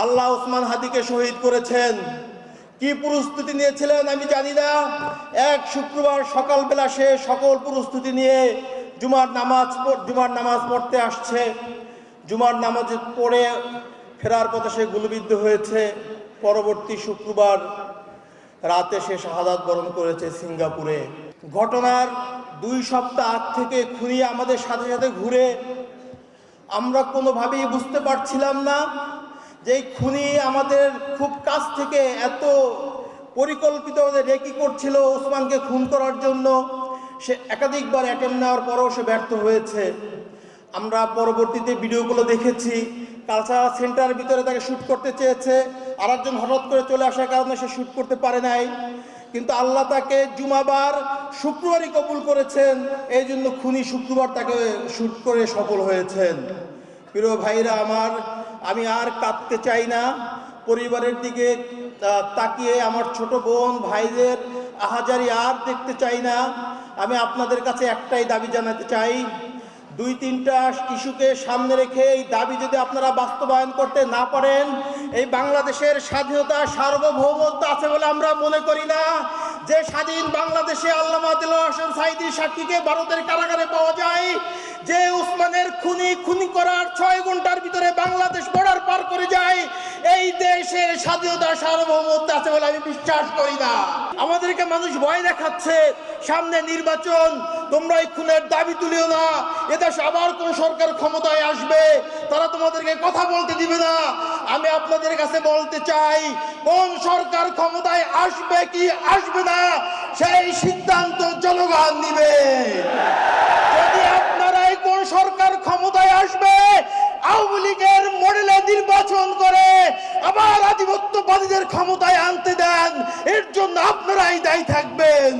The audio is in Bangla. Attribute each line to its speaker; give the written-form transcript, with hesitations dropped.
Speaker 1: আল্লাহ ওসমান হাদিকে শহীদ করেছেন। কি প্রস্তুতি নিয়েছিলেন আমি জানি না। এক শুক্রবার সকালবেলা সে সকল প্রস্তুতি নিয়ে জুমার নামাজ পড়তে আসছে। জুমার নামাজ পড়ে ফেরার পথে সে গুলিবিদ্ধ হয়েছে। পরবর্তী শুক্রবার রাতে সে শাহাদাত বরণ করেছে সিঙ্গাপুরে। ঘটনার 2 সপ্তাহ আগ থেকে খুনি আমাদের সাথে সাথে ঘুরে। আমরা কোনোভাবেই বুঝতে পারছিলাম না যে এই খুনি আমাদের খুব কাছ থেকে এত পরিকল্পিত রেকি করছিল ওসমানকে খুন করার জন্য। সে একাধিকবার অ্যাটেম্প নেওয়ার পরেও সে ব্যর্থ হয়েছে। আমরা পরবর্তীতে ভিডিওগুলো দেখেছি। কালচারাল সেন্টারের ভিতরে তাকে শ্যুট করতে চেয়েছে, আরেকজন হঠাৎ করে চলে আসার কারণে সে শ্যুট করতে পারে নাই। কিন্তু আল্লাহ তাকে জুমাবার শুক্রবারই কবুল করেছেন। এই জন্য খুনি শুক্রবার তাকে শ্যুট করে সফল হয়েছেন। প্রিয় ভাইরা আমার, আমি আর কাঁদতে চাই না। পরিবারের দিকে তাকিয়ে আমার ছোট বোন ভাইদের আহাজারি আর দেখতে চাই না। আমি আপনাদের কাছে একটাই দাবি জানাতে চাই, 2-3টা ইস্যুকে সামনে রেখে এই দাবি যদি আপনারা বাস্তবায়ন করতে না পারেন, এই বাংলাদেশের স্বাধীনতা সার্বভৌমত্ব আছে বলে আমরা মনে করি না। যে স্বাধীন বাংলাদেশে আল্লামা দেলোয়ার হোসেন সাঈদীর সাক্ষীকে ভারতের কারাগারে পাওয়া যায়, যে উসমানের খুনি করার 6 ঘন্টার ভিতরে বাংলাদেশ বর্ডার পার করে যায়, এই দেশের স্বাধীনতা সার্বভৌমত্ব আছে বলে আমি বিশ্বাস করি না। আমাদেরকে মানুষ ভয় দেখাচ্ছে, সামনে নির্বাচন, তোমরা এই খুনের দাবি তুলিও না, এদেশে আবার কোন সরকার ক্ষমতায় আসবে, তারা তোমাদেরকে কথা বলতে দিবে না। আমি আপনাদের কাছে বলতে চাই, কোন সরকার ক্ষমতায় আসবে কি আসবে না সেই সিদ্ধান্ত জনগণ নিবে। যদি আপনারাই কোন সরকার ক্ষমতায় আসবে আওয়ামী লীগের মডেলে নির্বাচন করে আবার আধিপত্যবাদীদের ক্ষমতায় আনতে দেন, এর জন্য আপনারাই দায়ী থাকবেন।